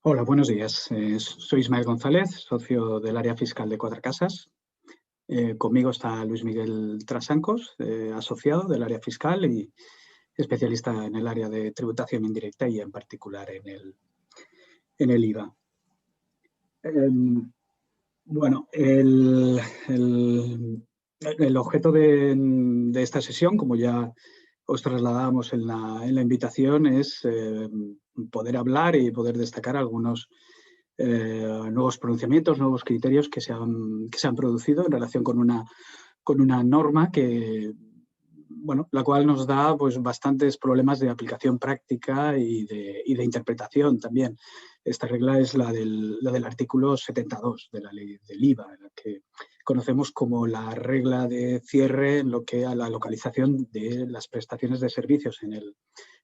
Hola, buenos días. Soy Ismael González, socio del área fiscal de Cuatro Casas. Conmigo está Luis Miguel Trasancos, asociado del área fiscal y especialista en el área de tributación indirecta y en particular en el IVA. Bueno, el objeto de esta sesión, como ya os trasladamos en la invitación, es poder hablar y poder destacar algunos nuevos pronunciamientos, nuevos criterios que se han producido en relación con una norma que, bueno, la cual nos da pues bastantes problemas de aplicación práctica y de interpretación también. Esta regla es la del artículo 72 de la ley del IVA, la que conocemos como la regla de cierre en lo que a la localización de las prestaciones de servicios en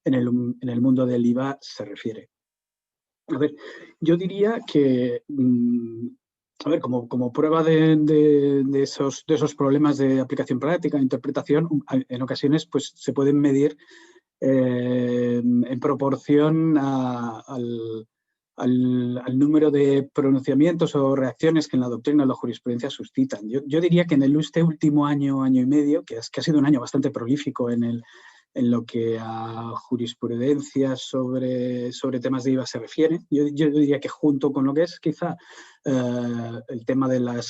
el mundo del IVA se refiere. A ver, yo diría que, a ver, como prueba de esos problemas de aplicación práctica, interpretación, en ocasiones pues, se pueden medir en proporción al número de pronunciamientos o reacciones que en la doctrina o la jurisprudencia suscitan. Yo diría que en este último año y medio, que ha sido un año bastante prolífico en lo que a jurisprudencia sobre temas de IVA se refiere. Yo diría que junto con lo que es quizá el tema de el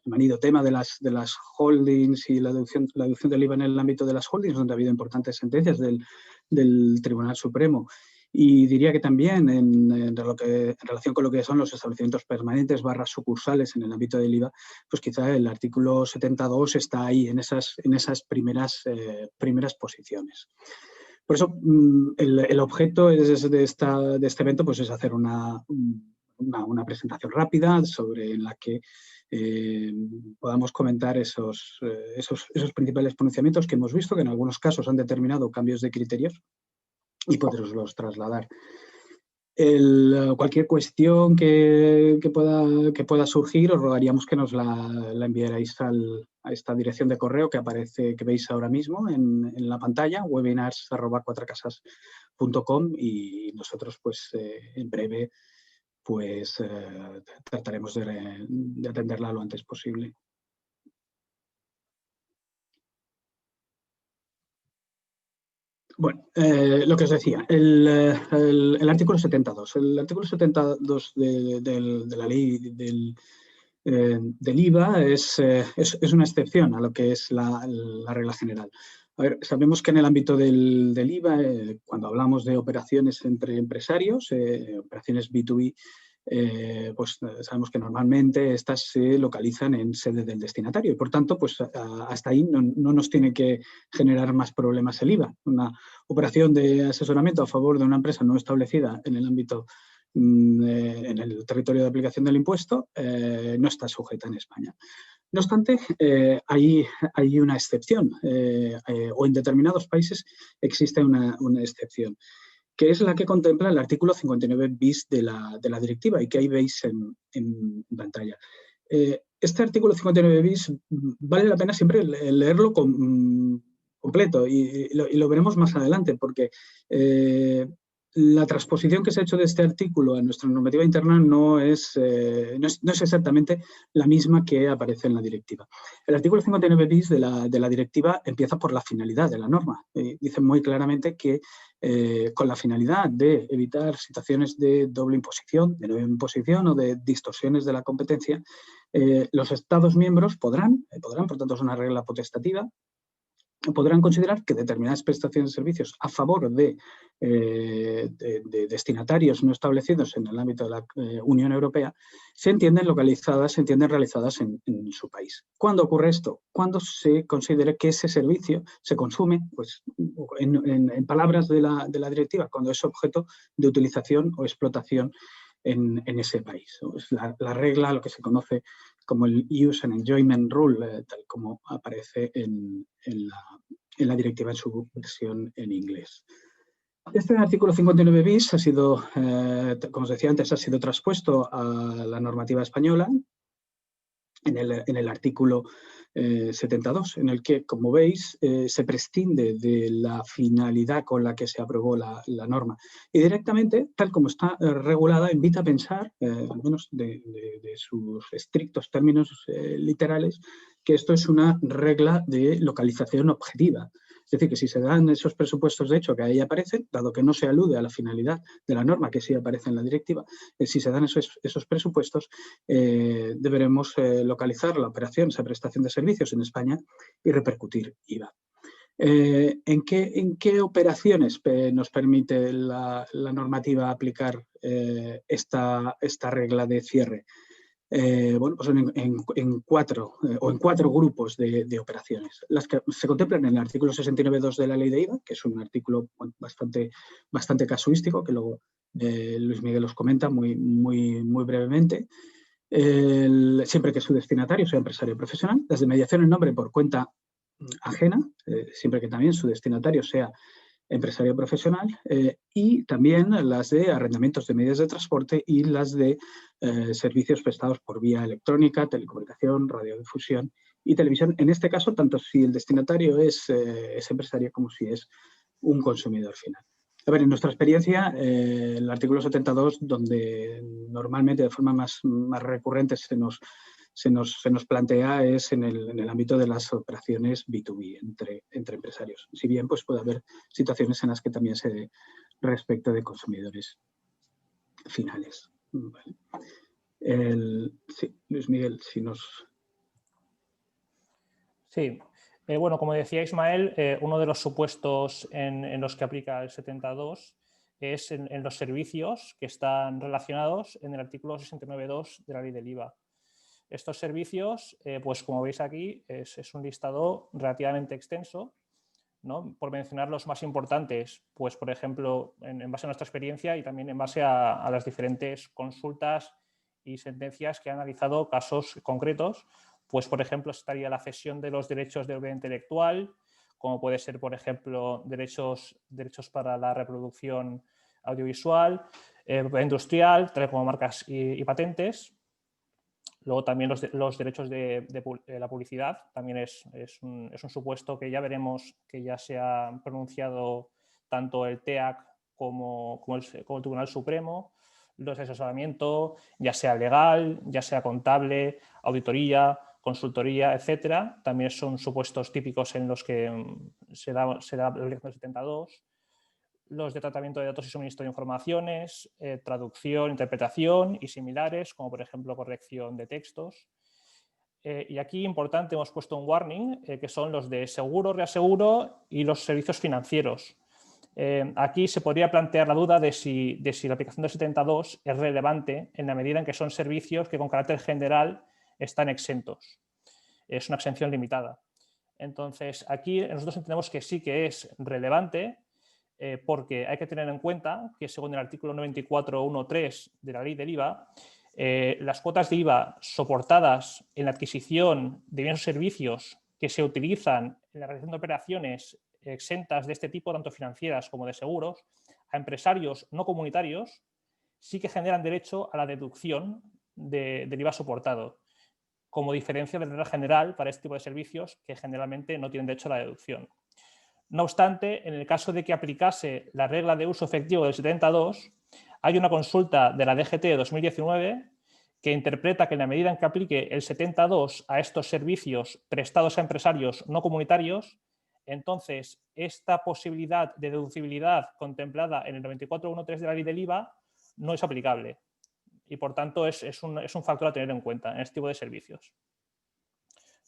manido tema de las holdings y la deducción del IVA en el ámbito de las holdings, donde ha habido importantes sentencias del Tribunal Supremo. Y diría que también en relación con lo que son los establecimientos permanentes / sucursales en el ámbito del IVA, pues quizá el artículo 72 está ahí en esas primeras posiciones. Por eso el objeto de este evento pues es hacer una presentación rápida en la que podamos comentar esos principales pronunciamientos que hemos visto, que en algunos casos han determinado cambios de criterios, y poderoslos trasladar. Cualquier cuestión que pueda surgir, os rogaríamos que nos la enviarais a esta dirección de correo que veis ahora mismo en la pantalla, webinars@cuatrocasas.com, y nosotros pues en breve pues trataremos de atenderla lo antes posible. Bueno, lo que os decía, el artículo 72. El artículo 72 de la ley del IVA es una excepción a lo que es la regla general. A ver, sabemos que en el ámbito del IVA, cuando hablamos de operaciones entre empresarios, operaciones B2B, pues sabemos que normalmente estas se localizan en sede del destinatario y, por tanto, pues hasta ahí no nos tiene que generar más problemas el IVA. Una operación de asesoramiento a favor de una empresa no establecida en el ámbito, en el territorio de aplicación del impuesto, no está sujeta en España. No obstante, hay una excepción, o en determinados países existe una excepción, que es la que contempla el artículo 59 bis de la directiva y que ahí veis en pantalla. Este artículo 59 bis vale la pena siempre leerlo completo y lo veremos más adelante, porque la transposición que se ha hecho de este artículo a nuestra normativa interna no es exactamente la misma que aparece en la directiva. El artículo 59 bis de la directiva empieza por la finalidad de la norma. Dice muy claramente que con la finalidad de evitar situaciones de doble imposición, de nueva imposición o de distorsiones de la competencia, los Estados miembros podrán, por tanto es una regla potestativa, podrán considerar que determinadas prestaciones de servicios a favor de destinatarios no establecidos en el ámbito de la Unión Europea se entienden realizadas en su país. ¿Cuándo ocurre esto? Cuando se considere que ese servicio se consume, pues, en palabras de la directiva, cuando es objeto de utilización o explotación en ese país. Es la regla, lo que se conoce como el Use and Enjoyment Rule, tal como aparece en la directiva en su versión en inglés. Este artículo 59 bis ha sido, como os decía antes, ha sido traspuesto a la normativa española en el artículo 72, en el que, como veis, se prescinde de la finalidad con la que se aprobó la norma y directamente, tal como está regulada, invita a pensar, al menos de sus estrictos términos literales, que esto es una regla de localización objetiva. Es decir, que si se dan esos presupuestos de hecho que ahí aparecen, dado que no se alude a la finalidad de la norma que sí aparece en la directiva, si se dan esos presupuestos, deberemos localizar la operación, esa prestación de servicios en España y repercutir IVA. ¿En qué operaciones nos permite la normativa aplicar esta regla de cierre? Bueno, pues en cuatro grupos de operaciones. Las que se contemplan en el artículo 69.2 de la Ley de IVA, que es un artículo bastante casuístico, que luego Luis Miguel os comenta muy brevemente. Siempre que su destinatario sea empresario profesional. Las de mediación en nombre por cuenta ajena, siempre que también su destinatario sea empresario profesional, y también las de arrendamientos de medios de transporte y las de servicios prestados por vía electrónica, telecomunicación, radiodifusión y televisión. En este caso, tanto si el destinatario es empresario como si es un consumidor final. A ver, en nuestra experiencia, el artículo 72, donde normalmente de forma más recurrente se nos plantea es en el ámbito de las operaciones B2B entre empresarios. Si bien pues puede haber situaciones en las que también se dé respecto de consumidores finales. Vale. Sí, Luis Miguel, si nos... Sí. Bueno, como decía Ismael, uno de los supuestos en los que aplica el 72 es en los servicios que están relacionados en el artículo 69.2 de la Ley del IVA. Estos servicios, pues como veis aquí, es un listado relativamente extenso, ¿no? Por mencionar los más importantes, pues por ejemplo, en base a nuestra experiencia y también en base a las diferentes consultas y sentencias que han analizado casos concretos, pues por ejemplo estaría la cesión de los derechos de propiedad intelectual, como puede ser por ejemplo derechos para la reproducción audiovisual, propiedad industrial, tales como marcas y patentes. Luego también los derechos de la publicidad, también es un supuesto que ya veremos que ya se ha pronunciado tanto el TEAC como el Tribunal Supremo, los de asesoramiento, ya sea legal, ya sea contable, auditoría, consultoría, etcétera. También son supuestos típicos en los que se da la obligación 72. Los de tratamiento de datos y suministro de informaciones, traducción, interpretación y similares, como por ejemplo corrección de textos. Y aquí, importante, hemos puesto un warning, que son los de seguro, reaseguro y los servicios financieros. Aquí se podría plantear la duda de si la aplicación del 72 es relevante en la medida en que son servicios que con carácter general están exentos. Es una exención limitada. Entonces, aquí nosotros entendemos que sí que es relevante, porque hay que tener en cuenta que según el artículo 94.1.3 de la Ley del IVA, las cuotas de IVA soportadas en la adquisición de bienes o servicios que se utilizan en la realización de operaciones exentas de este tipo, tanto financieras como de seguros, a empresarios no comunitarios, sí que generan derecho a la deducción del IVA soportado, como diferencia de la regla general para este tipo de servicios que generalmente no tienen derecho a la deducción. No obstante, en el caso de que aplicase la regla de uso efectivo del 72, hay una consulta de la DGT de 2019 que interpreta que en la medida en que aplique el 72 a estos servicios prestados a empresarios no comunitarios, entonces esta posibilidad de deducibilidad contemplada en el 94.1.3 de la Ley del IVA no es aplicable y, por tanto, es un factor a tener en cuenta en este tipo de servicios.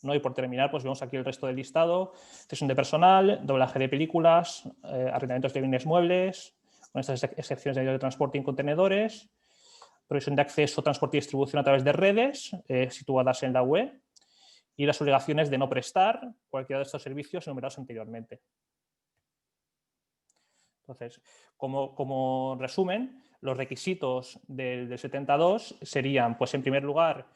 ¿No? Y por terminar, pues vemos aquí el resto del listado: cesión de personal, doblaje de películas, arrendamientos de bienes muebles, con estas excepciones de medios de transporte y contenedores, provisión de acceso, transporte y distribución a través de redes situadas en la web, y las obligaciones de no prestar cualquiera de estos servicios enumerados anteriormente. Entonces, como resumen, los requisitos del 72 serían, pues en primer lugar,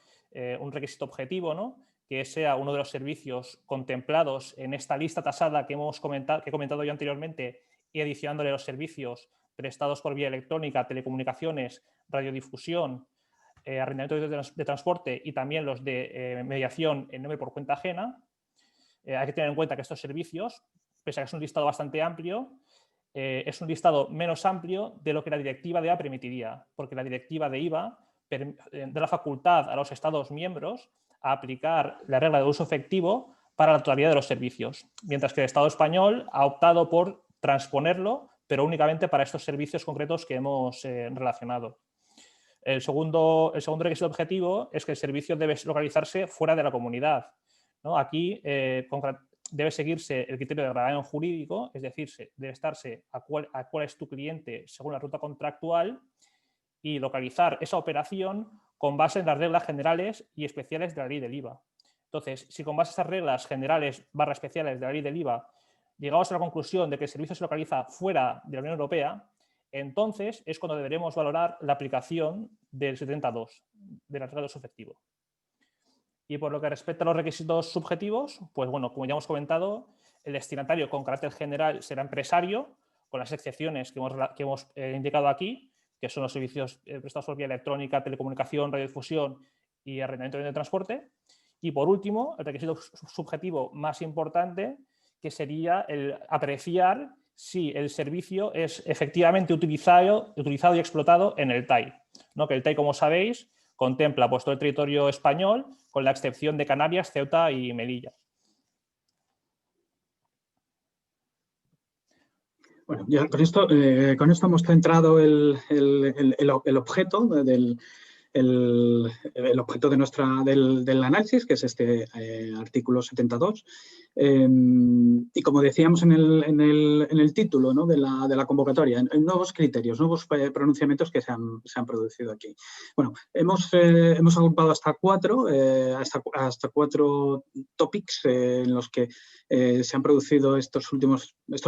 un requisito objetivo, ¿no?, que sea uno de los servicios contemplados en esta lista tasada que he comentado yo anteriormente, y adicionándole los servicios prestados por vía electrónica, telecomunicaciones, radiodifusión, arrendamiento de transporte y también los de mediación en nombre por cuenta ajena. hay que tener en cuenta que estos servicios, pese a que es un listado bastante amplio, es un listado menos amplio de lo que la directiva de IVA permitiría, porque la directiva de IVA da la facultad a los Estados miembros a aplicar la regla de uso efectivo para la totalidad de los servicios, mientras que el Estado español ha optado por transponerlo, pero únicamente para estos servicios concretos que hemos relacionado. El segundo requisito objetivo es que el servicio debe localizarse fuera de la comunidad, ¿no? Aquí debe seguirse el criterio de gravamen jurídico, es decir, debe estarse a cuál es tu cliente según la ruta contractual y localizar esa operación con base en las reglas generales y especiales de la ley del IVA. Entonces, si con base a esas reglas generales / especiales de la ley del IVA llegamos a la conclusión de que el servicio se localiza fuera de la Unión Europea, entonces es cuando deberemos valorar la aplicación del 72, de la regla de uso efectivo. Y por lo que respecta a los requisitos subjetivos, pues bueno, como ya hemos comentado, el destinatario con carácter general será empresario, con las excepciones que hemos indicado aquí, que son los servicios prestados por vía electrónica, telecomunicación, radiodifusión y arrendamiento de transporte. Y por último, el requisito subjetivo más importante, que sería el apreciar si el servicio es efectivamente utilizado y explotado en el TAI, ¿no? Que el TAI, como sabéis, contempla pues, todo el territorio español, con la excepción de Canarias, Ceuta y Melilla. Bueno, ya con esto hemos centrado el objeto el objeto del análisis, que es este artículo 72. Y como decíamos en el título, ¿no?, de la convocatoria, en nuevos criterios, nuevos pronunciamientos que se han producido aquí. Bueno, hemos agrupado hasta cuatro topics en los que se han producido estos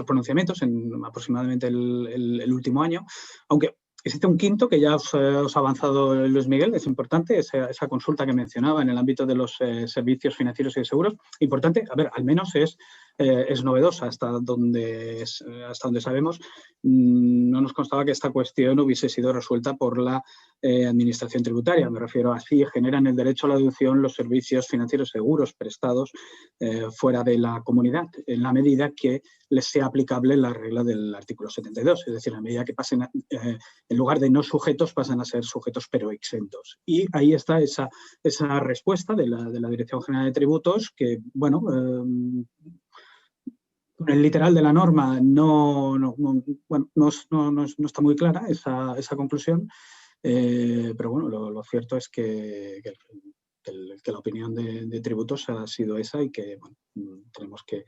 pronunciamientos en aproximadamente el último año, aunque existe un quinto que ya os ha avanzado Luis Miguel, es importante, esa consulta que mencionaba en el ámbito de los servicios financieros y de seguros. Importante, a ver, al menos es novedosa hasta donde sabemos. No nos constaba que esta cuestión hubiese sido resuelta por la administración tributaria. Me refiero a si generan el derecho a la deducción los servicios financieros seguros prestados fuera de la comunidad, en la medida que les sea aplicable la regla del artículo 72, es decir, en la medida que pasen, en lugar de no sujetos, pasan a ser sujetos pero exentos. Y ahí está esa respuesta de la Dirección General de Tributos que, bueno, el literal de la norma no está muy clara esa conclusión, pero bueno, lo cierto es que la opinión de Tributos ha sido esa y que bueno, tenemos que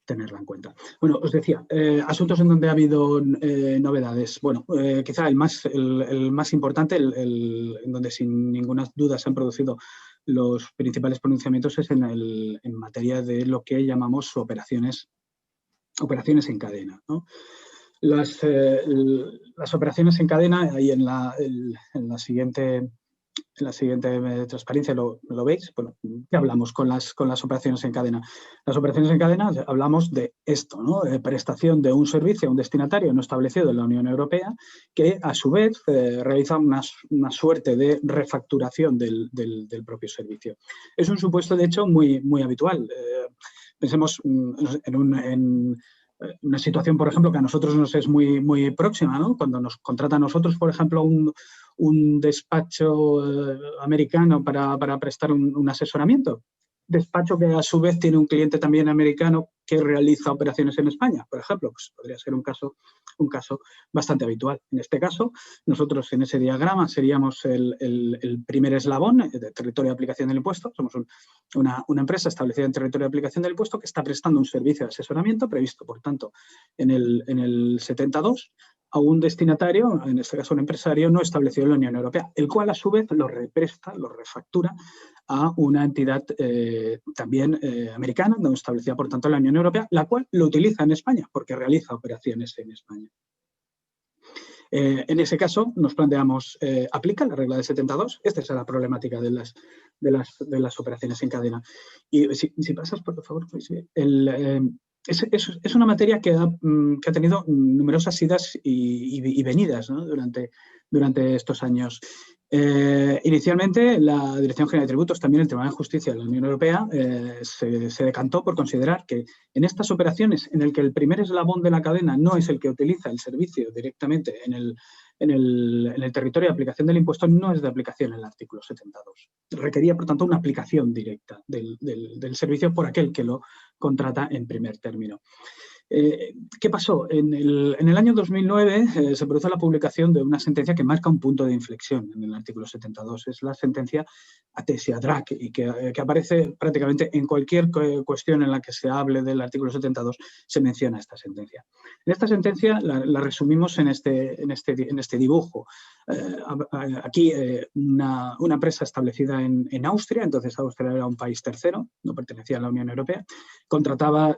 tenerla en cuenta. Bueno, os decía, asuntos en donde ha habido novedades. Bueno, quizá el más importante, en donde sin ninguna duda se han producido los principales pronunciamientos, es en materia de lo que llamamos operaciones en cadena, ¿no? Las operaciones en cadena, ahí en la siguiente transparencia lo veis. Bueno, ¿qué hablamos con las operaciones en cadena? Las operaciones en cadena hablamos de esto, ¿no? Prestación de un servicio a un destinatario no establecido en la Unión Europea que a su vez realiza una suerte de refacturación del propio servicio. Es un supuesto, de hecho, muy, muy habitual. Pensemos en una situación, por ejemplo, que a nosotros nos es muy, muy próxima, ¿no? Cuando nos contrata a nosotros, por ejemplo, un despacho americano para prestar un asesoramiento. Despacho que a su vez tiene un cliente también americano que realiza operaciones en España, por ejemplo, pues podría ser un caso bastante habitual. En este caso, nosotros en ese diagrama seríamos el primer eslabón de territorio de aplicación del impuesto. Somos una empresa establecida en territorio de aplicación del impuesto que está prestando un servicio de asesoramiento previsto, por tanto, en el 72, a un destinatario, en este caso un empresario no establecido en la Unión Europea, el cual a su vez lo represta, lo refactura a una entidad también americana, no establecida por tanto en la Unión Europea, la cual lo utiliza en España porque realiza operaciones en España. En ese caso nos planteamos, ¿aplica la regla del 72? Esta es la problemática de las operaciones en cadena. Y si pasas, por favor, pues, es una materia que ha tenido numerosas idas y venidas, ¿no?, durante estos años. Inicialmente, la Dirección General de Tributos, también el Tribunal de Justicia de la Unión Europea, se decantó por considerar que en estas operaciones en el que el primer eslabón de la cadena no es el que utiliza el servicio directamente en el territorio de aplicación del impuesto, no es de aplicación el artículo 72. Requería, por tanto, una aplicación directa del servicio por aquel que lo contrata en primer término. ¿Qué pasó? En el año 2009 se produjo la publicación de una sentencia que marca un punto de inflexión en el artículo 72. Es la sentencia Atesia-Drac y que aparece prácticamente en cualquier cuestión en la que se hable del artículo 72, se menciona esta sentencia. En esta sentencia la resumimos en este dibujo. Aquí una empresa establecida en Austria, entonces Austria era un país tercero, no pertenecía a la Unión Europea, contrataba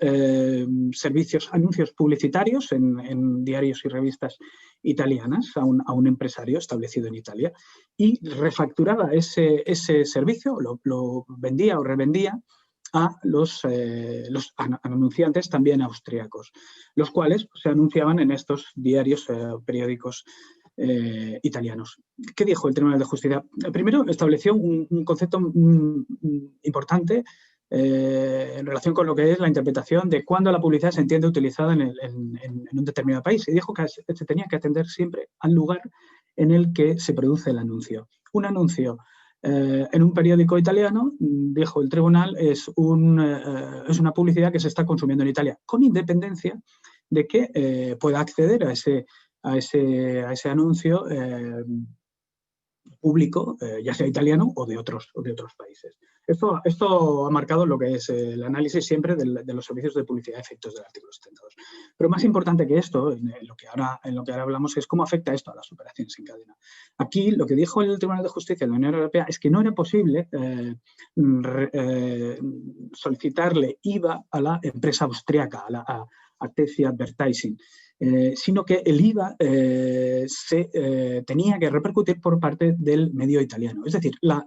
anuncios publicitarios en diarios y revistas italianas a un empresario establecido en Italia y refacturaba ese servicio, lo vendía o revendía a los anunciantes también austríacos, los cuales se anunciaban en estos diarios periódicos italianos. ¿Qué dijo el Tribunal de Justicia? Primero estableció un concepto importante en relación con lo que es la interpretación de cuándo la publicidad se entiende utilizada en un determinado país. Y dijo que se tenía que atender siempre al lugar en el que se produce el anuncio. Un anuncio en un periódico italiano, dijo el tribunal, es una publicidad que se está consumiendo en Italia, con independencia de que pueda acceder a ese anuncio público, ya sea italiano o de otros países. Esto ha marcado lo que es el análisis siempre de los servicios de publicidad a efectos del artículo 72. Pero más importante que esto, en lo que ahora hablamos, es cómo afecta esto a las operaciones en cadena. Aquí lo que dijo el Tribunal de Justicia de la Unión Europea es que no era posible solicitarle IVA a la empresa austriaca, a Atesia Advertising, sino que el IVA se tenía que repercutir por parte del medio italiano. Es decir, la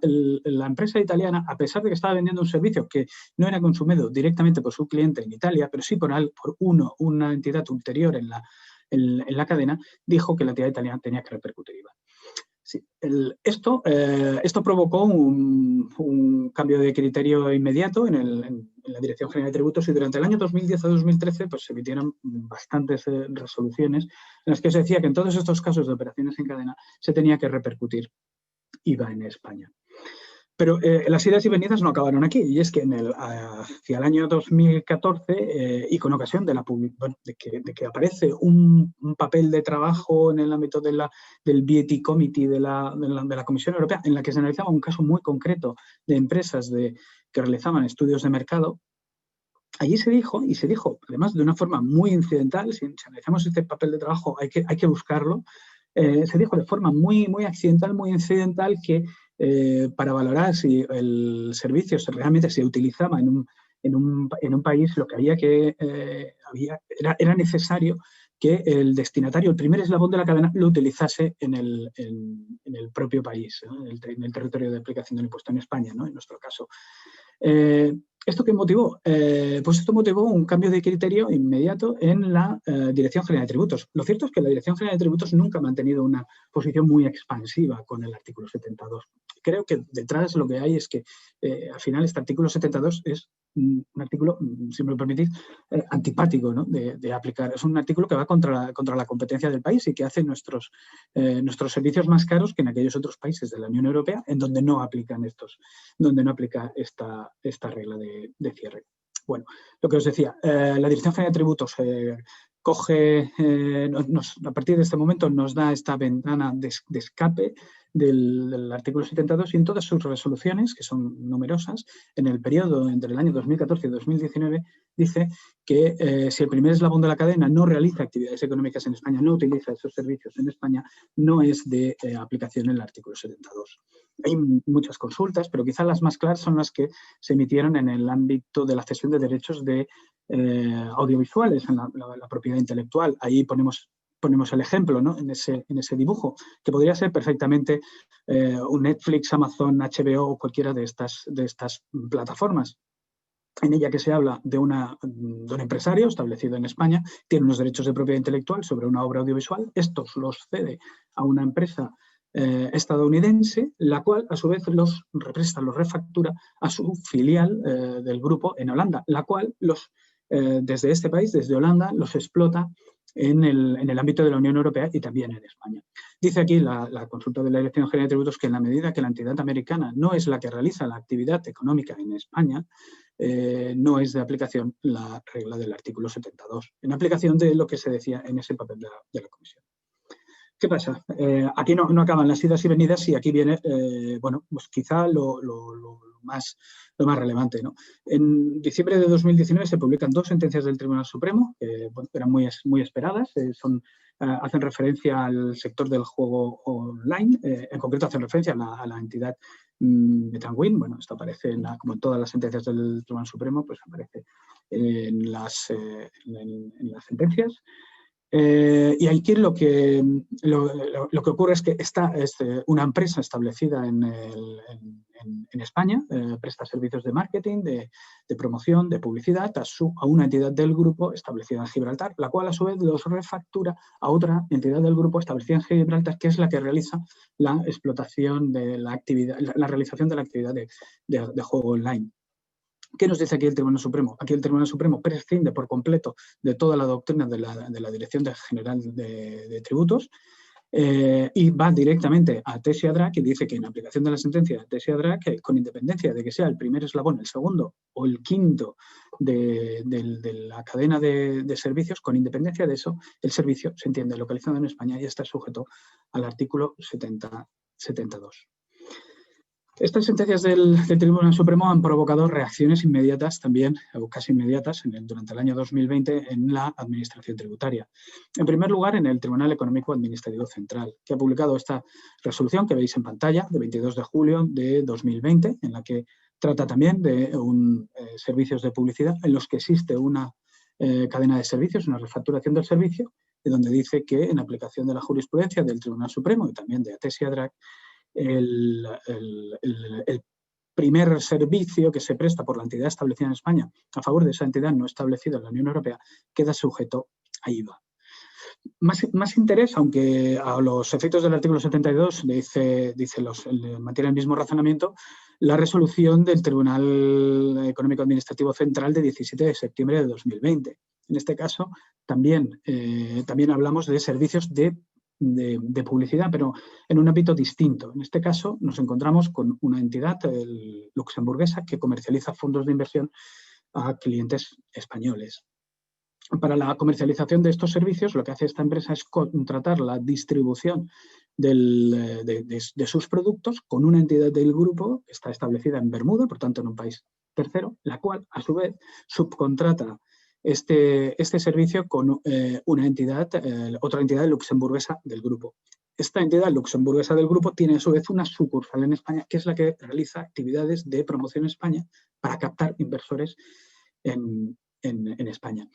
empresa italiana, a pesar de que estaba vendiendo un servicio que no era consumido directamente por su cliente en Italia, pero sí por una entidad ulterior en la cadena, dijo que la entidad italiana tenía que repercutir IVA. Sí, esto provocó un cambio de criterio inmediato en la Dirección General de Tributos y durante el año 2010 a 2013 pues, se emitieron bastantes resoluciones en las que se decía que en todos estos casos de operaciones en cadena se tenía que repercutir IVA en España. Pero las idas y venidas no acabaron aquí, y es que hacia el año 2014, y con ocasión de que aparece un papel de trabajo en el ámbito del VAT Committee de la Comisión Europea, en la que se analizaba un caso muy concreto de empresas que realizaban estudios de mercado, allí se dijo, además de una forma muy incidental, si analizamos este papel de trabajo hay que buscarlo, se dijo de forma muy, muy accidental, muy incidental, que para valorar si el servicio realmente se utilizaba en un país, lo que era necesario que el destinatario, el primer eslabón de la cadena, lo utilizase en el propio país, ¿no? en el territorio de aplicación del impuesto en España, ¿no? En nuestro caso. ¿Esto qué motivó? Pues esto motivó un cambio de criterio inmediato en la Dirección General de Tributos. Lo cierto es que la Dirección General de Tributos nunca ha mantenido una posición muy expansiva con el artículo 72. Creo que detrás lo que hay es que al final este artículo 72 es un artículo, si me lo permitís, antipático, ¿no? de aplicar. Es un artículo que va contra la competencia del país y que hace nuestros servicios más caros que en aquellos otros países de la Unión Europea en donde no aplica esta regla de cierre. Bueno, lo que os decía, la Dirección General de Tributos a partir de este momento nos da esta ventana de escape del artículo 72 y en todas sus resoluciones, que son numerosas, en el periodo entre el año 2014 y 2019, dice que si el primer eslabón de la cadena no realiza actividades económicas en España, no utiliza esos servicios en España, no es de aplicación el artículo 72. Hay muchas consultas, pero quizás las más claras son las que se emitieron en el ámbito de la cesión de derechos de audiovisuales, en la propiedad intelectual. Ahí ponemos el ejemplo, ¿no? en ese dibujo, que podría ser perfectamente un Netflix, Amazon, HBO o cualquiera de estas plataformas. En ella que se habla de un empresario establecido en España, tiene unos derechos de propiedad intelectual sobre una obra audiovisual, estos los cede a una empresa estadounidense, la cual a su vez los represta, los refactura a su filial del grupo en Holanda, la cual desde este país, desde Holanda, los explota en el ámbito de la Unión Europea y también en España. Dice aquí la consulta de la Dirección General de Tributos que en la medida que la entidad americana no es la que realiza la actividad económica en España, no es de aplicación la regla del artículo 72, en aplicación de lo que se decía en ese papel de la Comisión. ¿Qué pasa? Aquí no acaban las idas y venidas y aquí viene, bueno, pues quizá lo más relevante, ¿no? En diciembre de 2019 se publican 2 sentencias del Tribunal Supremo, que bueno, eran muy esperadas, hacen referencia al sector del juego online, en concreto hacen referencia a la entidad Metanwin. Bueno, esto aparece como en todas las sentencias del Tribunal Supremo, pues aparece en las sentencias. Y aquí lo que ocurre es que es una empresa establecida en España, presta servicios de marketing, de promoción, de publicidad a una entidad del grupo establecida en Gibraltar, la cual a su vez los refactura a otra entidad del grupo establecida en Gibraltar, que es la que realiza la explotación de la actividad, la realización de la actividad de juego online. ¿Qué nos dice aquí el Tribunal Supremo? Aquí el Tribunal Supremo prescinde por completo de toda la doctrina de la Dirección General de Tributos y va directamente a Tesi-Drac y dice que en aplicación de la sentencia de Tesi-Drac, con independencia de que sea el primer eslabón, el segundo o el quinto de la cadena de servicios, con independencia de eso, el servicio se entiende localizado en España y está sujeto al artículo 72. Estas sentencias del Tribunal Supremo han provocado reacciones inmediatas también, o casi inmediatas, durante el año 2020 en la Administración Tributaria. En primer lugar, en el Tribunal Económico Administrativo Central, que ha publicado esta resolución que veis en pantalla, de 22 de julio de 2020, en la que trata también de servicios de publicidad en los que existe una cadena de servicios, una refacturación del servicio, de donde dice que en aplicación de la jurisprudencia del Tribunal Supremo y también de Tesi-Drac, el primer servicio que se presta por la entidad establecida en España a favor de esa entidad no establecida en la Unión Europea queda sujeto a IVA. Más interés, aunque a los efectos del artículo 72 mantiene el mismo razonamiento, la resolución del Tribunal Económico Administrativo Central de 17 de septiembre de 2020. En este caso también hablamos de servicios de publicidad, pero en un ámbito distinto. En este caso nos encontramos con una entidad luxemburguesa que comercializa fondos de inversión a clientes españoles. Para la comercialización de estos servicios, lo que hace esta empresa es contratar la distribución de sus productos con una entidad del grupo que está establecida en Bermuda, por tanto en un país tercero, la cual a su vez subcontrata este servicio con otra entidad luxemburguesa del grupo. Esta entidad luxemburguesa del grupo tiene a su vez una sucursal en España, que es la que realiza actividades de promoción en España para captar inversores en España.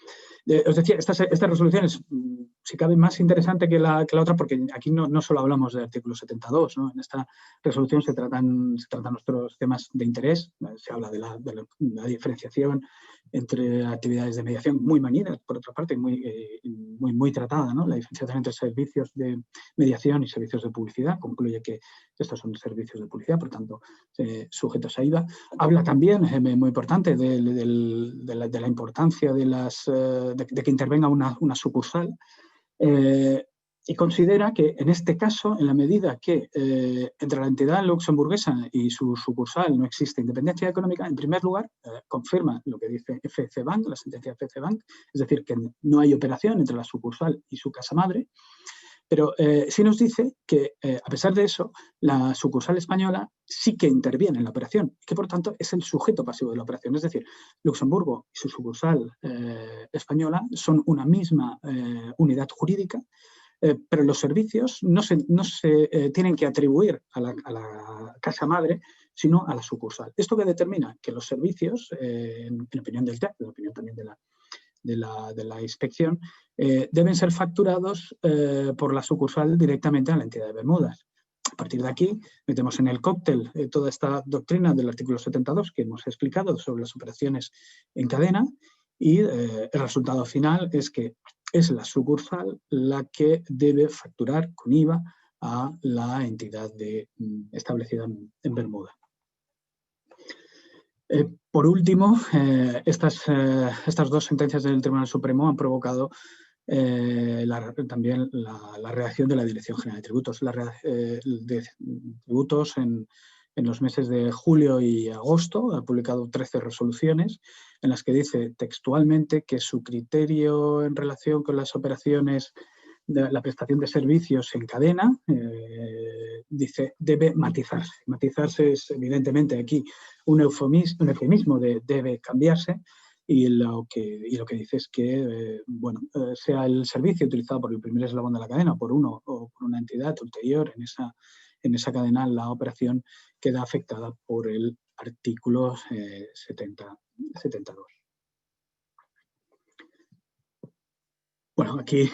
Os decía, esta resolución es, si cabe, más interesante que la otra, porque aquí no solo hablamos del artículo 72, ¿no? En esta resolución se tratan nuestros temas de interés, se habla de la diferenciación entre actividades de mediación, muy manidas, por otra parte, muy tratada, ¿no? La diferenciación entre servicios de mediación y servicios de publicidad, concluye que estos son servicios de publicidad, por tanto, sujetos a IVA. Habla también, muy importante, de la importancia de que intervenga una sucursal y considera que en este caso, en la medida que entre la entidad luxemburguesa y su sucursal no existe independencia económica, en primer lugar, confirma lo que dice FC Bank, la sentencia de FC Bank, es decir, que no hay operación entre la sucursal y su casa madre, pero sí nos dice que, a pesar de eso, la sucursal española sí que interviene en la operación y que, por tanto, es el sujeto pasivo de la operación. Es decir, Luxemburgo y su sucursal española son una misma unidad jurídica, pero los servicios no se tienen que atribuir a la casa madre, sino a la sucursal. ¿Esto qué determina? Que los servicios, en opinión del TEC, en opinión también de la inspección, deben ser facturados por la sucursal directamente a la entidad de Bermudas. A partir de aquí, metemos en el cóctel toda esta doctrina del artículo 72 que hemos explicado sobre las operaciones en cadena y el resultado final es que es la sucursal la que debe facturar con IVA a la entidad establecida en Bermuda. Por último, estas dos sentencias del Tribunal Supremo han provocado también la reacción de la Dirección General de Tributos. De tributos en los meses de julio y agosto ha publicado 13 resoluciones en las que dice textualmente que su criterio en relación con las operaciones de la prestación de servicios en cadena, dice, debe matizarse. Matizarse es evidentemente aquí un eufemismo de debe cambiarse, y lo que dice es que sea el servicio utilizado por el primer eslabón de la cadena, por uno o por una entidad ulterior en esa cadena, la operación queda afectada por el artículo 72. Bueno, aquí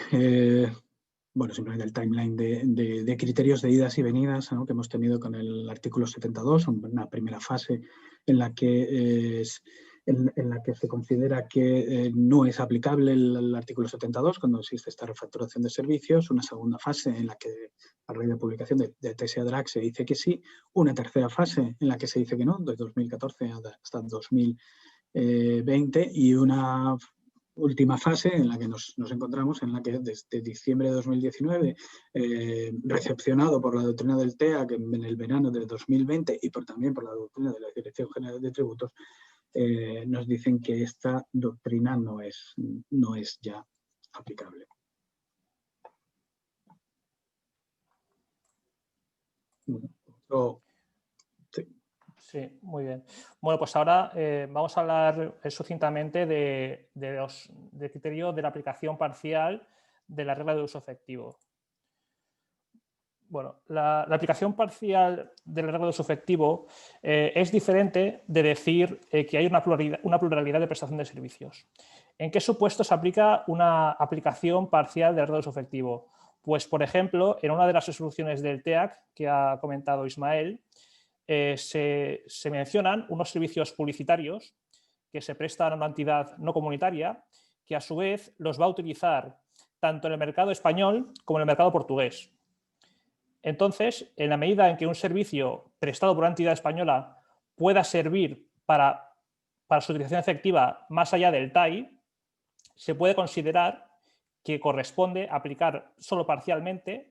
simplemente el timeline de criterios de idas y venidas, ¿no?, que hemos tenido con el artículo 72, una primera fase en la que se considera que no es aplicable el artículo 72 cuando existe esta refacturación de servicios, una segunda fase en la que a raíz de publicación de TSA DRAC se dice que sí, una tercera fase en la que se dice que no, de 2014 hasta 2020, y una última fase en la que nos encontramos, en la que desde diciembre de 2019, recepcionado por la doctrina del TEAC en el verano de 2020 y también por la doctrina de la Dirección General de Tributos, nos dicen que esta doctrina no es ya aplicable. Sí, muy bien. Bueno, pues ahora vamos a hablar sucintamente del criterio de la aplicación parcial de la regla de uso efectivo. Bueno, la aplicación parcial de la regla de uso efectivo es diferente de decir que hay una pluralidad de prestación de servicios. ¿En qué supuestos se aplica una aplicación parcial de la regla de uso efectivo? Pues, por ejemplo, en una de las resoluciones del TEAC que ha comentado Ismael, se mencionan unos servicios publicitarios que se prestan a una entidad no comunitaria que a su vez los va a utilizar tanto en el mercado español como en el mercado portugués. Entonces, en la medida en que un servicio prestado por una entidad española pueda servir para su utilización efectiva más allá del TAI, se puede considerar que corresponde aplicar solo parcialmente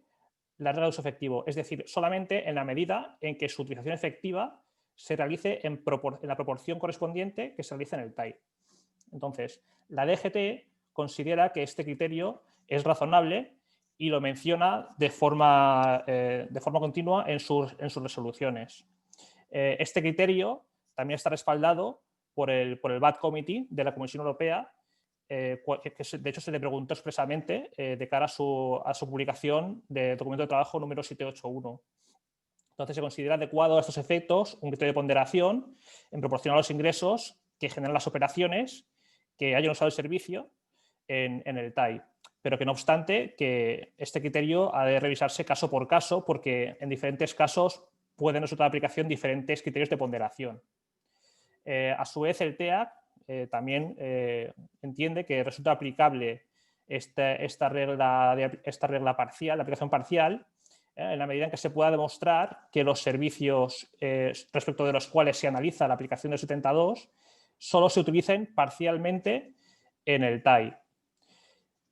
la regla de uso efectivo, es decir, solamente en la medida en que su utilización efectiva se realice en la proporción correspondiente que se realiza en el TAI. Entonces, la DGT considera que este criterio es razonable y lo menciona de forma continua en sus resoluciones. Este criterio también está respaldado por el Bad Committee de la Comisión Europea, que de hecho se le preguntó expresamente de cara a su publicación de documento de trabajo número 781. Entonces se considera adecuado a estos efectos un criterio de ponderación en proporción a los ingresos que generan las operaciones que hayan usado el servicio en el TAI, pero que no obstante que este criterio ha de revisarse caso por caso porque en diferentes casos pueden resultar de aplicación diferentes criterios de ponderación. A su vez el TEAC también entiende que resulta aplicable esta regla parcial, la aplicación parcial, en la medida en que se pueda demostrar que los servicios respecto de los cuales se analiza la aplicación del 72 solo se utilicen parcialmente en el TAI.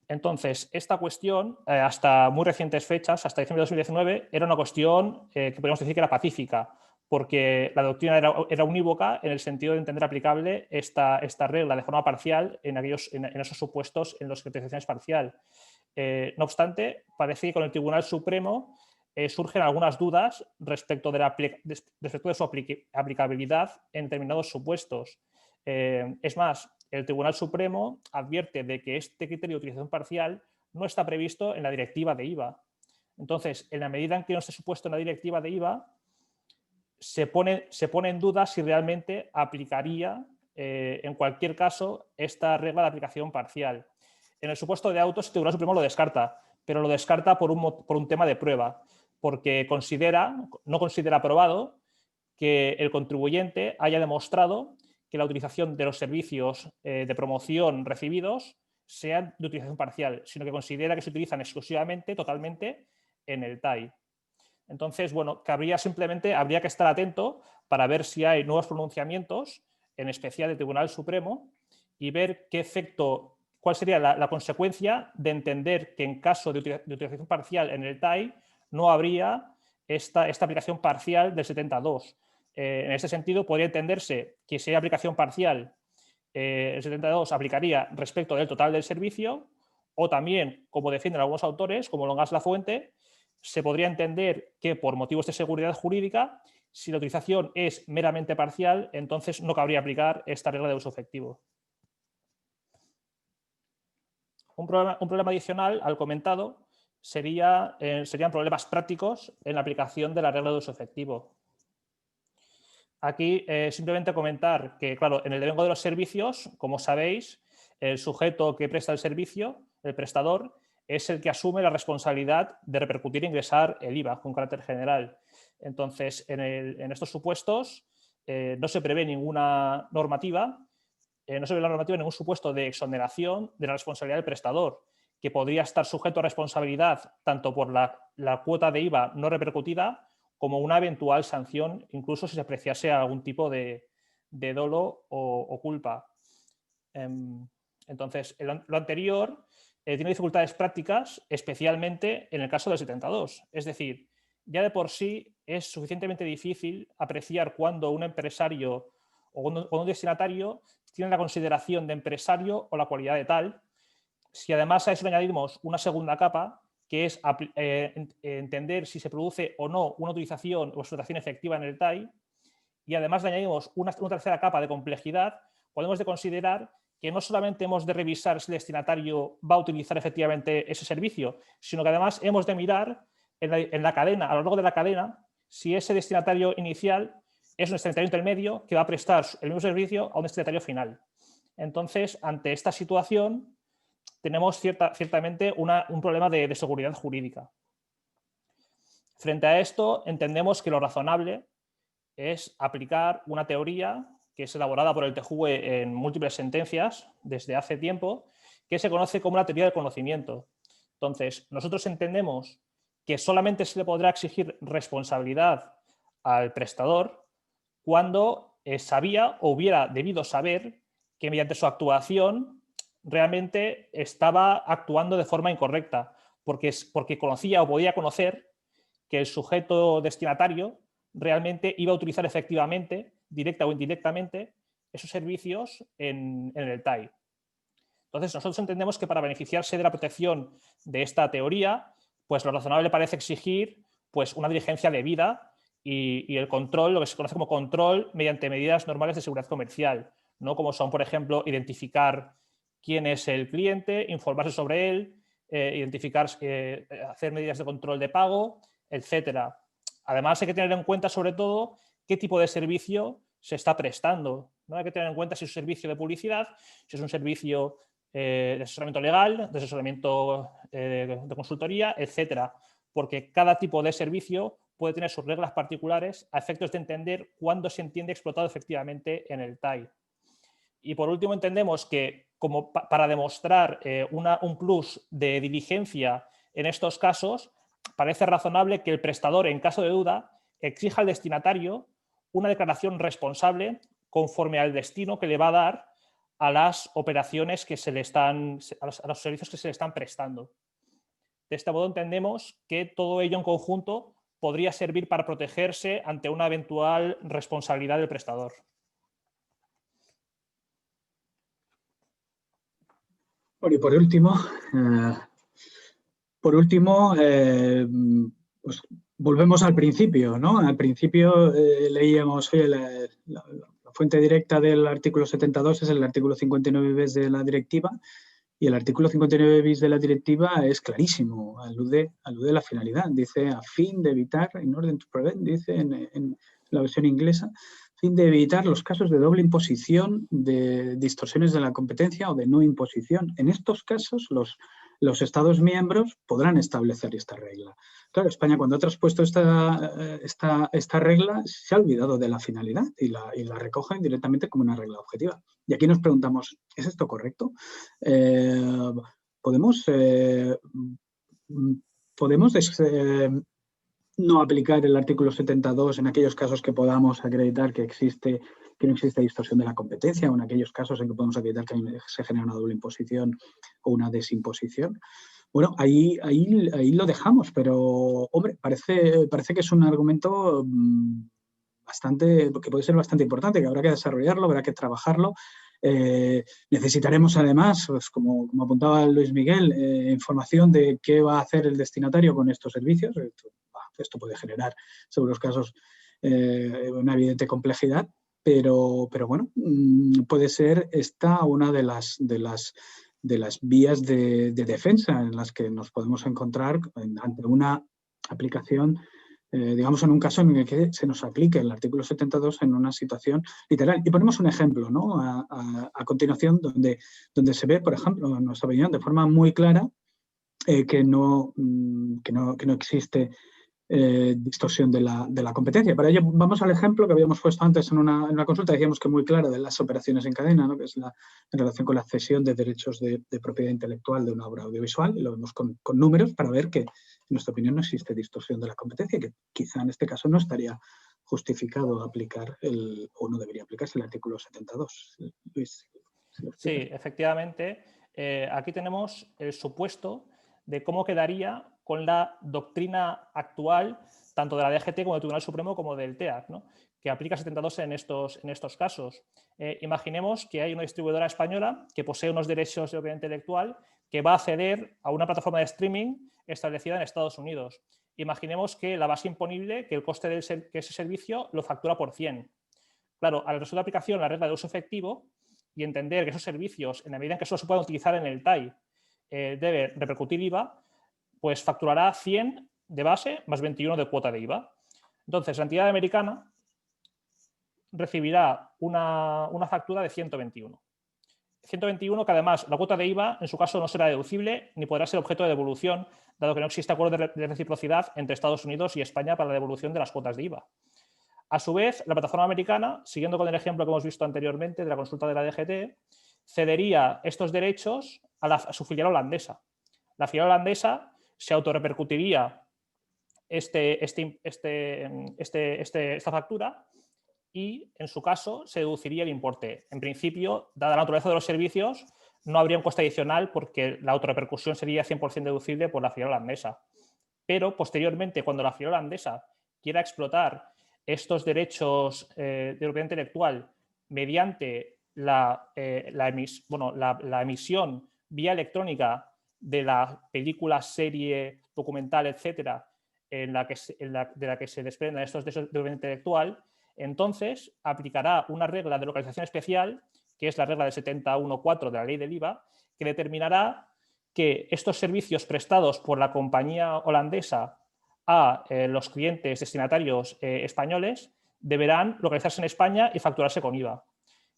Entonces, esta cuestión, hasta muy recientes fechas, hasta diciembre de 2019, era una cuestión que podríamos decir que era pacífica, porque la doctrina era unívoca en el sentido de entender aplicable esta regla de forma parcial en esos supuestos en los que la utilización es parcial. No obstante, parece que con el Tribunal Supremo surgen algunas dudas respecto de su aplicabilidad en determinados supuestos. Es más, el Tribunal Supremo advierte de que este criterio de utilización parcial no está previsto en la directiva de IVA. Entonces, en la medida en que no esté supuesto en la directiva de IVA, se pone en duda si realmente aplicaría en cualquier caso esta regla de aplicación parcial. En el supuesto de autos, el Tribunal Supremo lo descarta, pero lo descarta por un tema de prueba, porque no considera probado que el contribuyente haya demostrado que la utilización de los servicios de promoción recibidos sean de utilización parcial, sino que considera que se utilizan exclusivamente, totalmente, en el TAI. Entonces, bueno, habría que estar atento para ver si hay nuevos pronunciamientos, en especial del Tribunal Supremo, y ver qué efecto, cuál sería la consecuencia de entender que en caso de utilización parcial en el TAI no habría esta aplicación parcial del 72. En este sentido, podría entenderse que si hay aplicación parcial, el 72 aplicaría respecto del total del servicio, o también, como defienden algunos autores, como Longas Lafuente, se podría entender que por motivos de seguridad jurídica, si la utilización es meramente parcial, entonces no cabría aplicar esta regla de uso efectivo. Un problema adicional al comentado serían problemas prácticos en la aplicación de la regla de uso efectivo. Aquí simplemente comentar que, claro, en el devengo de los servicios, como sabéis, el sujeto que presta el servicio, el prestador, es el que asume la responsabilidad de repercutir e ingresar el IVA con carácter general. Entonces, en estos supuestos no se prevé ninguna normativa, ningún supuesto de exoneración de la responsabilidad del prestador, que podría estar sujeto a responsabilidad tanto por la cuota de IVA no repercutida como una eventual sanción, incluso si se apreciase algún tipo de dolo o culpa. Entonces, lo anterior tiene dificultades prácticas, especialmente en el caso del 72. Es decir, ya de por sí es suficientemente difícil apreciar cuándo un empresario o un destinatario tiene la consideración de empresario o la cualidad de tal. Si además a eso le añadimos una segunda capa, que es entender si se produce o no una utilización o explotación efectiva en el TAI, y además le añadimos una tercera capa de complejidad, podemos considerar que no solamente hemos de revisar si el destinatario va a utilizar efectivamente ese servicio, sino que además hemos de mirar en la cadena, a lo largo de la cadena, si ese destinatario inicial es un destinatario intermedio que va a prestar el mismo servicio a un destinatario final. Entonces, ante esta situación, tenemos ciertamente un problema de seguridad jurídica. Frente a esto, entendemos que lo razonable es aplicar una teoría que es elaborada por el TJUE en múltiples sentencias desde hace tiempo, que se conoce como la teoría del conocimiento. Entonces, nosotros entendemos que solamente se le podrá exigir responsabilidad al prestador cuando sabía o hubiera debido saber que mediante su actuación realmente estaba actuando de forma incorrecta, porque conocía o podía conocer que el sujeto destinatario realmente iba a utilizar efectivamente, directa o indirectamente, esos servicios en el TAI. Entonces, nosotros entendemos que para beneficiarse de la protección de esta teoría, pues lo razonable parece exigir pues, una diligencia debida y el control, lo que se conoce como control mediante medidas normales de seguridad comercial, ¿no? Como son, por ejemplo, identificar quién es el cliente, informarse sobre él, hacer medidas de control de pago, etcétera. Además, hay que tener en cuenta, sobre todo, qué tipo de servicio se está prestando, ¿no? Hay que tener en cuenta si es un servicio de publicidad, si es un servicio de asesoramiento legal, de asesoramiento de consultoría, etcétera. Porque cada tipo de servicio puede tener sus reglas particulares a efectos de entender cuándo se entiende explotado efectivamente en el TAI. Y por último, entendemos que como para demostrar un plus de diligencia en estos casos, parece razonable que el prestador, en caso de duda, exija al destinatario una declaración responsable conforme al destino que le va a dar a las operaciones que se le están, a los servicios que se le están prestando. De este modo entendemos que todo ello en conjunto podría servir para protegerse ante una eventual responsabilidad del prestador. Bueno, y por último, pues volvemos al principio, ¿no? Al principio leíamos la fuente directa del artículo 72 es el artículo 59 bis de la directiva, y el artículo 59 bis de la directiva es clarísimo, alude a la finalidad, dice a fin de evitar, in order to prevent, dice en la versión inglesa, a fin de evitar los casos de doble imposición, de distorsiones de la competencia o de no imposición. En estos casos, los Estados miembros podrán establecer esta regla. Claro, España, cuando ha traspuesto esta regla, se ha olvidado de la finalidad y la recogen directamente como una regla objetiva. Y aquí nos preguntamos, ¿es esto correcto? ¿Podemos no aplicar el artículo 72 en aquellos casos que podamos acreditar que no existe distorsión de la competencia, o en aquellos casos en que podamos acreditar que se genera una doble imposición o una desimposición. Bueno, ahí lo dejamos, pero, hombre, parece que es un argumento que puede ser bastante importante, que habrá que desarrollarlo, habrá que trabajarlo. Necesitaremos además, pues, como apuntaba Luis Miguel, información de qué va a hacer el destinatario con estos servicios. Esto puede generar, según los casos, una evidente complejidad, pero bueno, puede ser esta una de las vías de defensa en las que nos podemos encontrar ante una aplicación, digamos, en un caso en el que se nos aplique el artículo 72 en una situación literal. Y ponemos un ejemplo, ¿no? A continuación, donde se ve, por ejemplo, en nuestra opinión, de forma muy clara, que no existe distorsión de la competencia. Para ello, vamos al ejemplo que habíamos puesto antes en una consulta, decíamos que muy claro, de las operaciones en cadena, ¿no? Que es en relación con la cesión de derechos de propiedad intelectual de una obra audiovisual, y lo vemos con números para ver que, en nuestra opinión, no existe distorsión de la competencia y que quizá en este caso no estaría justificado aplicar o no debería aplicarse el artículo 72. Luis, sí, efectivamente. Aquí tenemos el supuesto de cómo quedaría con la doctrina actual, tanto de la DGT como del Tribunal Supremo como del TEAC, ¿no? Que aplica 72 en estos casos. Imaginemos que hay una distribuidora española que posee unos derechos de propiedad intelectual que va a acceder a una plataforma de streaming establecida en Estados Unidos. Imaginemos que la base imponible, que el coste de ese servicio lo factura por 100. Claro, al resolver la aplicación la regla de uso efectivo y entender que esos servicios, en la medida en que solo se puedan utilizar en el TAI, debe repercutir IVA, pues facturará 100 de base más 21 de cuota de IVA. Entonces, la entidad americana recibirá una factura de 121. 121 que además la cuota de IVA en su caso no será deducible ni podrá ser objeto de devolución, dado que no existe acuerdo de reciprocidad entre Estados Unidos y España para la devolución de las cuotas de IVA. A su vez, la plataforma americana, siguiendo con el ejemplo que hemos visto anteriormente de la consulta de la DGT, cedería estos derechos a su filial holandesa. La filial holandesa se autorrepercutiría esta factura y, en su caso, se deduciría el importe. En principio, dada la naturaleza de los servicios, no habría un coste adicional porque la autorrepercusión sería 100% deducible por la filial holandesa. Pero, posteriormente, cuando la filial holandesa quiera explotar estos derechos de propiedad intelectual mediante la emisión vía electrónica de la película, serie, documental, etcétera, de la que se desprendan estos derechos de propiedad intelectual, entonces aplicará una regla de localización especial, que es la regla del 71.4 de la ley del IVA, que determinará que estos servicios prestados por la compañía holandesa a los clientes destinatarios españoles deberán localizarse en España y facturarse con IVA.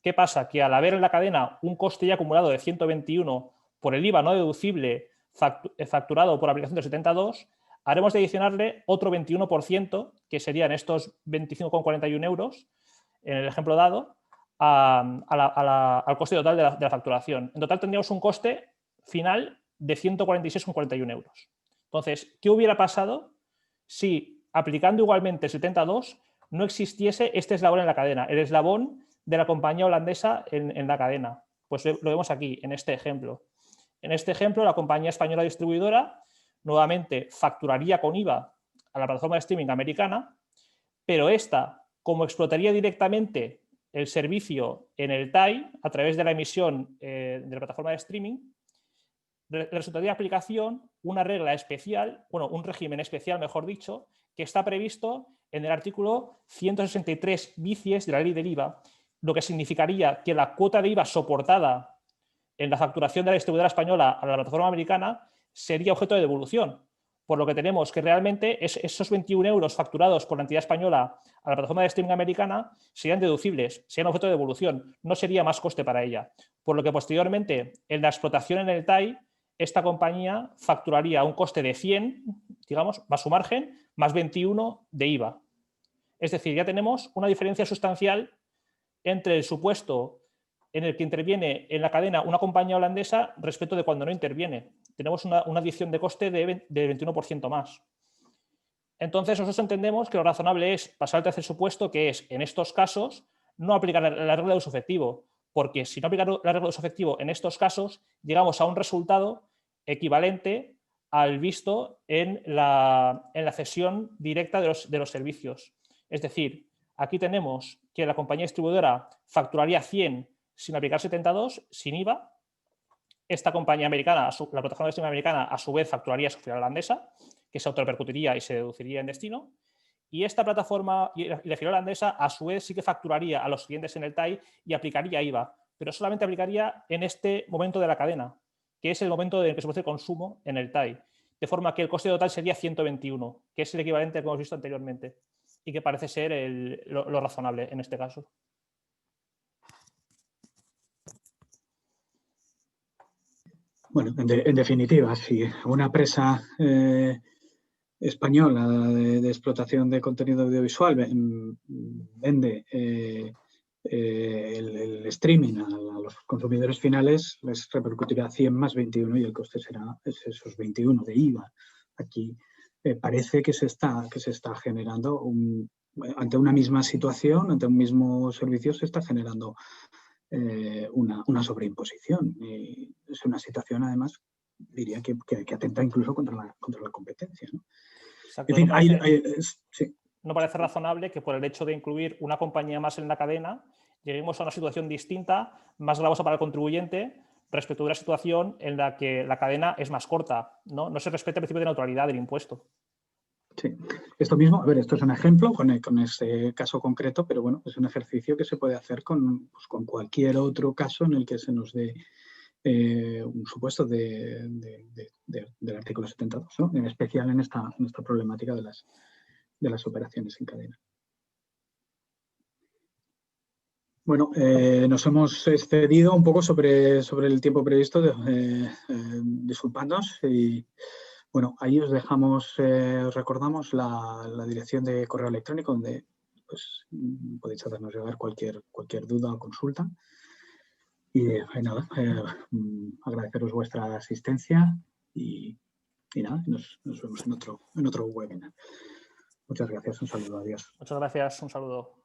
¿Qué pasa? Que al haber en la cadena un coste ya acumulado de 121 por el IVA no deducible facturado por aplicación del 72, haremos de adicionarle otro 21%, que serían estos 25,41 euros, en el ejemplo dado, al coste total de la facturación. En total tendríamos un coste final de 146,41 euros. Entonces, ¿qué hubiera pasado si, aplicando igualmente el 72, no existiese este eslabón en la cadena, el eslabón de la compañía holandesa en la cadena? Pues lo vemos aquí, en este ejemplo. En este ejemplo, la compañía española distribuidora nuevamente facturaría con IVA a la plataforma de streaming americana, pero esta, como explotaría directamente el servicio en el TAI a través de la emisión de la plataforma de streaming, resultaría de aplicación una regla especial, bueno, un régimen especial, mejor dicho, que está previsto en el artículo 163 bicies de la ley del IVA, lo que significaría que la cuota de IVA soportada en la facturación de la distribuidora española a la plataforma americana sería objeto de devolución. Por lo que tenemos que realmente esos 21 euros facturados por la entidad española a la plataforma de streaming americana serían deducibles, serían objeto de devolución, no sería más coste para ella. Por lo que posteriormente, en la explotación en el TAI, esta compañía facturaría un coste de 100, digamos, más su margen, más 21 de IVA. Es decir, ya tenemos una diferencia sustancial entre el supuesto en el que interviene en la cadena una compañía holandesa respecto de cuando no interviene. Tenemos una adición de coste de 21% más. Entonces, nosotros entendemos que lo razonable es pasar al tercer supuesto, que es, en estos casos, no aplicar la regla de uso efectivo, porque si no aplicar la regla de uso efectivo en estos casos, llegamos a un resultado equivalente al visto en la cesión directa de los servicios. Es decir, aquí tenemos que la compañía distribuidora facturaría 100 sin aplicar 72, sin IVA. Esta compañía americana, la plataforma de gestión americana, a su vez facturaría a su filial holandesa, que se autorrepercutiría y se deduciría en destino. Y esta plataforma y la filial holandesa, a su vez, sí que facturaría a los clientes en el TAI y aplicaría IVA, pero solamente aplicaría en este momento de la cadena, que es el momento en el que se produce consumo en el TAI. De forma que el coste total sería 121, que es el equivalente al que hemos visto anteriormente y que parece ser lo razonable en este caso. Bueno, en definitiva, si una empresa española de explotación de contenido audiovisual vende el streaming a los consumidores finales, les repercutirá 100 más 21 y el coste será esos 21 de IVA. Aquí parece que se está generando, ante una misma situación, ante un mismo servicio, se está generando una sobreimposición. Y es una situación, además, diría que atenta incluso contra la competencia, ¿no? Exacto. En fin, sí. No parece razonable que por el hecho de incluir una compañía más en la cadena lleguemos a una situación distinta, más gravosa para el contribuyente, respecto de una situación en la que la cadena es más corta, ¿no? No se respeta el principio de neutralidad del impuesto. Sí, esto mismo, a ver, esto es un ejemplo con este caso concreto, pero bueno, es un ejercicio que se puede hacer con cualquier otro caso en el que se nos dé un supuesto del artículo 72, ¿no? En especial en esta problemática de las operaciones en cadena. Bueno, nos hemos excedido un poco sobre el tiempo previsto, disculpadnos. Y bueno, ahí os dejamos, recordamos la dirección de correo electrónico donde pues, podéis hacernos llegar cualquier duda o consulta. Y nada, agradeceros vuestra asistencia y nada, nos vemos en otro webinar. Muchas gracias, un saludo, adiós. Muchas gracias, un saludo.